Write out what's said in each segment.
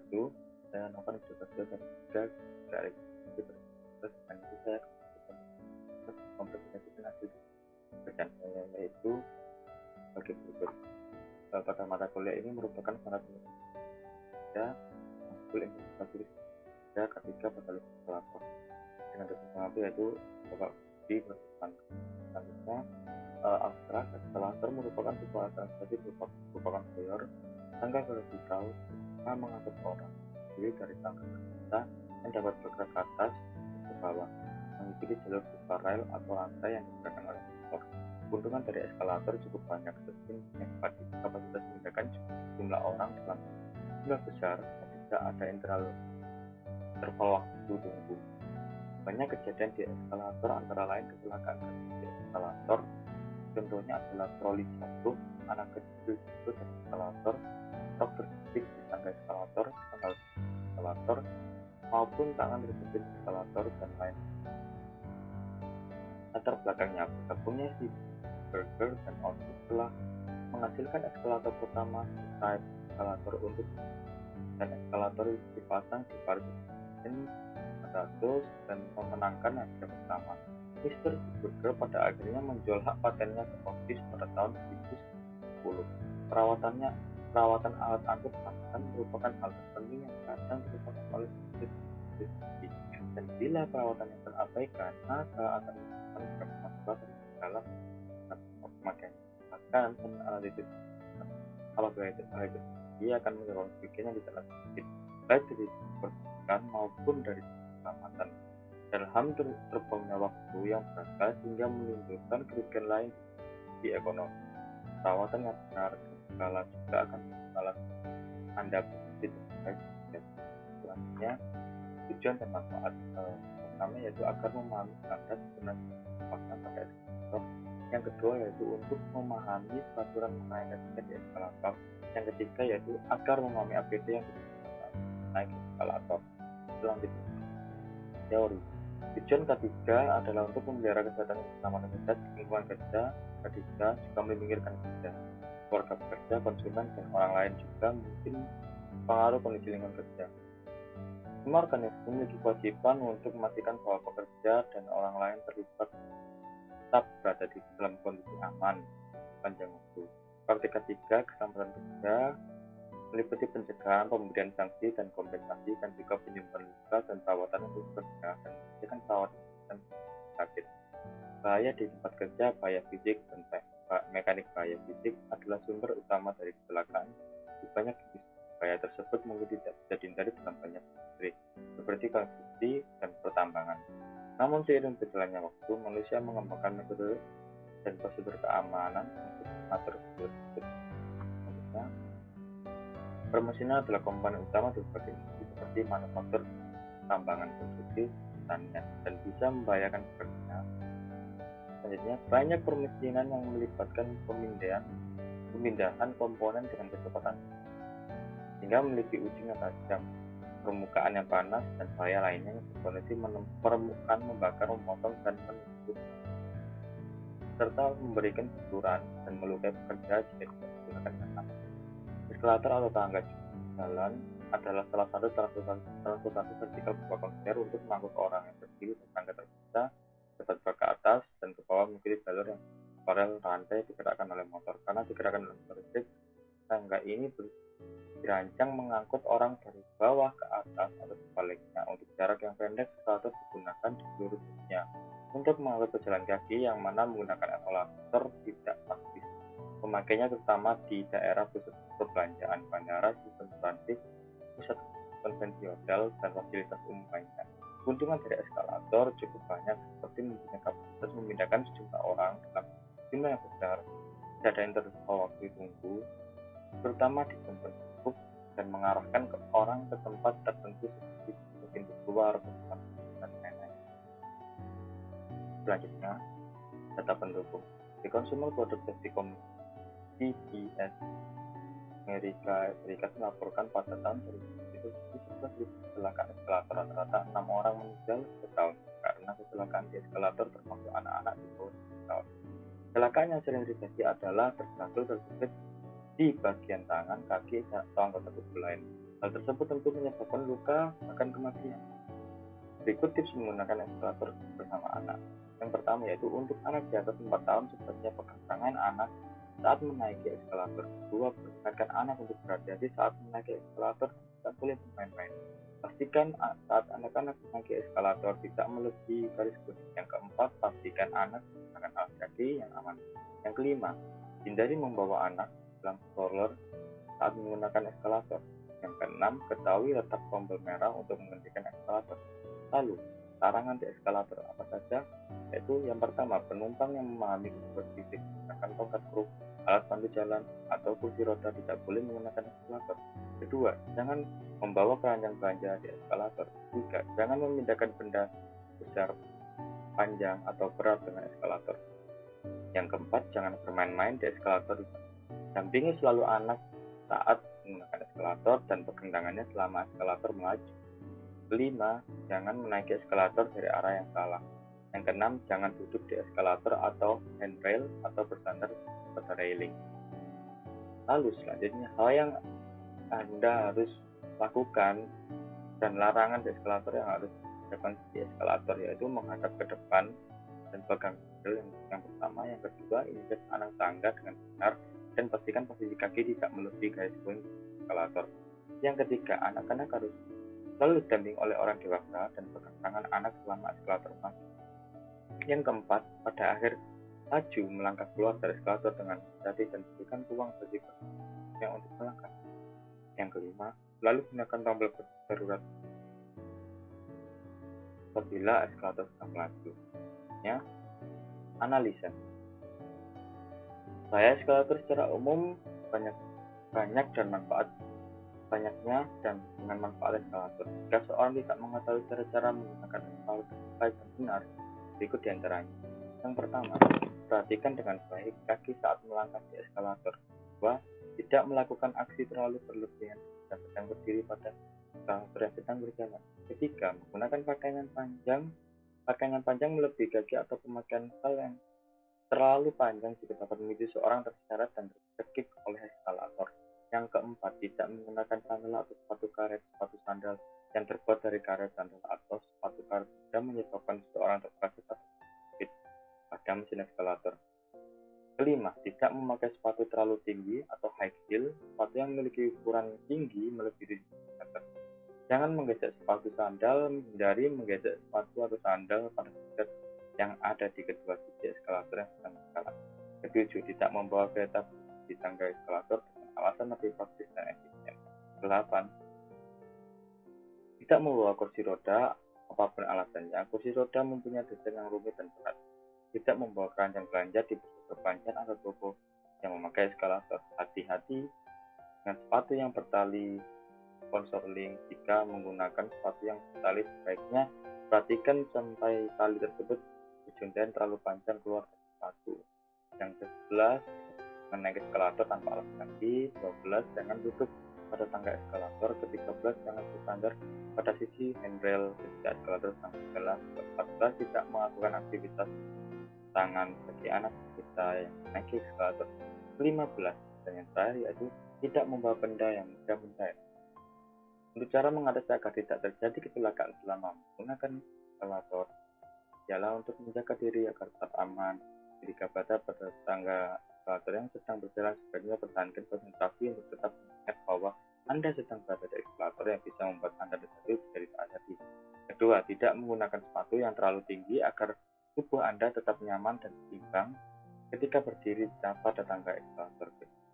1 saya melakukan video kerja dan 3 dari terus dengan itu saya mempresentasikan hasil pekerjaan saya, yaitu bagi berikut. Pada mata kuliah ini merupakan syarat kerja full implementasi kerja ketika pada eskalator dengan dosen pengampu yaitu Bapak Budi Pertukan. Selanjutnya abstrak eskalator merupakan sebuah organisasi berupa konveyor tangga vertikal mengangkut orang jadi dari tangga rendah yang dapat bergerak ke atas ke bawah mengikuti jalur berupa rel atau rantai yang digerakkan oleh motor. Keuntungan dari eskalator cukup banyak, seperti kapasitas memindahkan jumlah orang dalam jumlah besar dan tidak ada interval waktu tunggu. Banyak kejadian di eskalator antara lain kecelakaan di eskalator, contohnya adalah troli jatuh, anak kecil jatuh dari eskalator, truk terjepit di tangga eskalator, tanggal eskalator, maupun tangan terjepit di eskalator dan lain. Latar belakangnya, bergabungnya si Berger dan Outlook telah menghasilkan eskalator pertama type eskalator untuk dan eskalator dipasang di Paris 100 dan memenangkan harga pertama. Mr. Berger pada akhirnya menjual hak patennya ke Otis pada tahun 2010. Perawatan alat angkut pakan merupakan hal terpenting yang kadang dilupakan oleh institusi. Dan bila perawatan yang terabaikan, maka akan menyebabkan beberapa masalah dalam pemakaian bahkan analisis apabila itu dia akan menyebabkan kerugian yang tidak sedikit baik dari perbuatan maupun dari keselamatan. Dalam terbangnya waktu yang berangkat sehingga menimbulkan kerugian lain di ekonomi. Perawatan yang benar skala juga akan membalas Anda berpikir terkait dengan selanjutnya tujuan dan manfaat pertama yaitu agar memahami standar sebenarnya pada eskalator. Yang kedua yaitu untuk memahami peraturan penaikan di eskalator. Yang ketiga yaitu agar memahami APD yang digunakan naik eskalator. Selanjutnya teori. Tujuan ketiga adalah untuk memelihara kesehatan dan keselamatan kerja di lingkungan kerja. Ketiga juga memikirkan kerja, keluarga pekerja, konsumen, dan orang lain juga mungkin pengaruh kondisi lingkungan kerja. Semua organisasi memiliki kewajiban untuk memastikan bahwa pekerja dan orang lain terlibat tetap berada di dalam kondisi aman sepanjang waktu. Praktik ketiga, keselamatan kerja meliputi pencegahan, pemberian sanksi dan kompensasi, dan juga penyembuhan luka dan perawatan untuk pekerja dan menyediakan perawatan dan sakit. Bahaya di tempat kerja, bahaya fisik dan mekanik bahaya fisik adalah sumber utama dari kecelakaan. Di banyak jenis bahaya tersebut mungkin tidak bisa dihindari dalam banyak industri, seperti konstruksi dan pertambangan. Namun seiring berjalannya waktu, manusia mengembangkan metode dan prosedur keamanan untuk mengatur tersebut. Selanjutnya, permesinan adalah komponen utama di berbagai industri seperti manufaktur, tambangan, konstruksi, pertanian, dan bisa membahayakan pekerja. Selanjutnya, banyak permesinan yang melibatkan pemindahan komponen dengan kecepatan sehingga memiliki ujung yang tajam, permukaan yang panas, dan bahaya lainnya yang berpotensi permukaan membakar, memotong, dan menusuk serta memberikan benturan dan melukai pekerja jika tidak digunakan dengan aman. Eskalator atau tangga jalan adalah salah satu transportasi vertikal berupa konveyor untuk mengangkut orang yang terdiri dari tangga terpisah dapat ke atas dan ke bawah mengikuti jalur yang paralel rantai digerakkan oleh motor. Karena digerakkan oleh motor listrik, tangga ini dirancang mengangkut orang dari bawah ke atas atau sebaliknya. Untuk jarak yang pendek, eskalator digunakan di seluruh dunia. Untuk mengangkut pejalan kaki yang mana menggunakan eskalator tidak praktis. Pemakainya terutama di daerah pusat perbelanjaan, bandara, sistem transit, pusat konvensi hotel, dan fasilitas umum lainnya. Keuntungan dari eskalator cukup banyak, seperti mempunyai kapasitas memindahkan sejumlah orang dalam jumlah yang besar, tidak ada interval waktu tunggu, terutama di tempat cukup, dan mengarahkan ke orang ke tempat tertentu seperti pintu keluar, tempat dan lain-lain. Selanjutnya, data pendukung. The Consumer Product Safety Commission (CPS) Amerika Serikat melaporkan pada tahun 2017 kecelakaan eskalator rata-rata 6 orang meninggal setahun karena kecelakaan di eskalator termasuk anak-anak di bawah 10 tahun. Kecelakaan yang sering terjadi adalah terjatuh terjepit di bagian tangan, kaki, atau anggota tubuh lain. Hal tersebut tentu menyebabkan luka bahkan kematian. Berikut tips menggunakan eskalator bersama anak. Yang pertama yaitu untuk anak di atas 4 tahun sebaiknya pegang tangan anak saat menaiki eskalator. Kedua, perintahkan anak untuk berhati-hati saat menaiki eskalator dan tidak boleh bermain-main. Pastikan saat anak-anak menaiki eskalator tidak melebihi garis kuning. Yang keempat, pastikan anak menggunakan alas kaki yang aman. Yang kelima, hindari membawa anak dalam stroller saat menggunakan eskalator. Yang keenam, ketahui letak tombol merah untuk menghentikan eskalator. Lalu, larangan di eskalator apa saja? Yaitu yang pertama, penumpang yang memahami kebutuhan fisik menggunakan tongkat kruk, alat bantu jalan, atau kursi roda tidak boleh menggunakan eskalator. Kedua, jangan membawa keranjang belanja di eskalator. Tiga, jangan memindahkan benda besar, panjang, atau berat dengan eskalator. Yang keempat, jangan bermain-main di eskalator. Dampingi selalu anak saat menggunakan eskalator dan pegang tangannya selama eskalator melaju. Kelima, jangan menaiki eskalator dari arah yang salah. Yang keenam, jangan duduk di eskalator atau handrail atau bersandar pada railing. Lalu selanjutnya, hal yang Anda harus lakukan dan larangan di eskalator yang harus dilakukan di eskalator yaitu menghadap ke depan dan pegang handle yang pertama. Yang kedua, injak anak tangga dengan benar dan pastikan posisi kaki tidak melebihi garis kuning eskalator. Yang ketiga, anak-anak harus selalu didampingi oleh orang dewasa dan pegang tangan anak selama eskalator melaju. Yang keempat, pada akhir laju melangkah keluar dari eskalator dengan hati dan berikan ruang bagi yang untuk melangkah. Yang kelima, selalu gunakan tombol darurat apabila eskalator sedang melaju. Ya, analisa. Eskalator secara umum banyak dan banyaknya dan dengan manfaat eskalator. Jika seorang tidak mengetahui cara-cara menggunakan eskalator baik dan benar, berikut diantaranya. Yang pertama, perhatikan dengan baik kaki saat melangkah di eskalator. Kedua, tidak melakukan aksi terlalu berlebihan dan sedang berdiri pada eskalator yang sedang berjalan. Ketiga, menggunakan pakaian yang panjang melebihi kaki atau pemakaian yang terlalu panjang jika dapat memicu seorang terseret dan tercekik oleh eskalator. Yang keempat, tidak menggunakan sandal atau sepatu karet. Sepatu sandal yang terbuat dari karet sandal atau sepatu karet bisa menyebabkan seseorang terpleset atau terjepit pada mesin eskalator. Kelima, tidak memakai sepatu terlalu tinggi atau high heel, sepatu yang memiliki ukuran tinggi melebihi 7 meter. Jangan menggesek sepatu sandal, hindari menggesek sepatu atau sandal pada tiket yang ada di kedua sisi eskalator yang sedang berjalan. Ketujuh, tidak membawa kereta di tangga eskalator dengan alasan lebih praktis dan efisien. 8. Tidak membawa kursi roda, apapun alasannya. Kursi roda mempunyai desain yang rumit dan berat. Tidak membawa keranjang belanja di pusat perbelanjaan atau toko yang memakai eskalator. Hati-hati dengan sepatu yang bertali sponsorling. Jika menggunakan sepatu yang bertali, sebaiknya perhatikan sampai tali tersebut ujung dan terlalu panjang keluar dari sepatu. Yang ke-11, menaiki eskalator tanpa alas kaki. 12, jangan duduk pada tangga eskalator. Ke-13, jangan bersandar pada sisi handrail ketika eskalator sedang berjalan. Ke-14, tidak melakukan aktivitas tangan bagi anak kita yang menaiki eskalator. Ke-15, dan yang terakhir yaitu tidak membawa benda yang mudah mencair. Untuk cara mengatasi agar tidak terjadi kecelakaan selama menggunakan eskalator, ialah untuk menjaga diri agar tetap aman. Jika berada pada tangga eskalator yang sedang berjalan, sebaiknya pertahankan konsentrasi untuk tetap mengingat bahwa Anda sedang berada di eskalator yang bisa membuat Anda terjatuh dari tadi. Kedua, tidak menggunakan sepatu yang terlalu tinggi agar tubuh Anda tetap nyaman dan seimbang ketika berdiri pada tangga eskalator.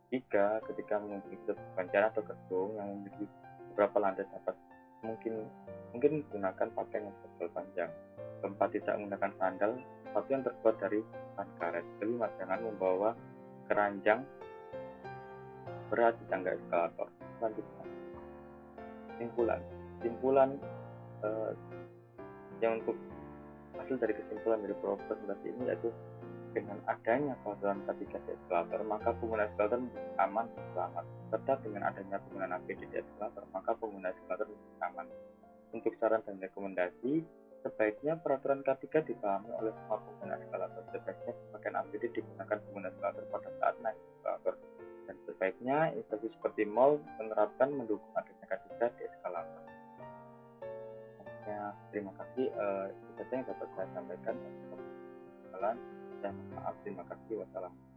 Ketiga, ketika mengunjungi pusat perbelanjaan atau gedung yang memiliki beberapa lantai dapat mungkin menggunakan pakaian yang terlalu panjang. Keempat, tidak menggunakan sandal, sepatu yang terbuat dari bahan karet. Kelima, jangan membawa keranjang berat di tangga eskalator. Selanjutnya, kesimpulan yang untuk hasil dari kesimpulan dari presentasi ini yaitu dengan adanya peraturan ketika di eskalator, maka pengguna eskalator menjadi aman dan selamat. Serta dengan adanya penggunaan APD di eskalator, maka pengguna eskalator menjadi aman. Untuk saran dan rekomendasi, sebaiknya peraturan K3 dipahami oleh semua pengguna eskalator. Sebaiknya pemakaian APD digunakan pengguna eskalator pada saat naik eskalator. Dan sebaiknya instansi seperti mal menerapkan mendukung adanya K3 terima kasih. Itu saja yang dapat saya sampaikan. Dan maaf, terima kasih. Wassalamu.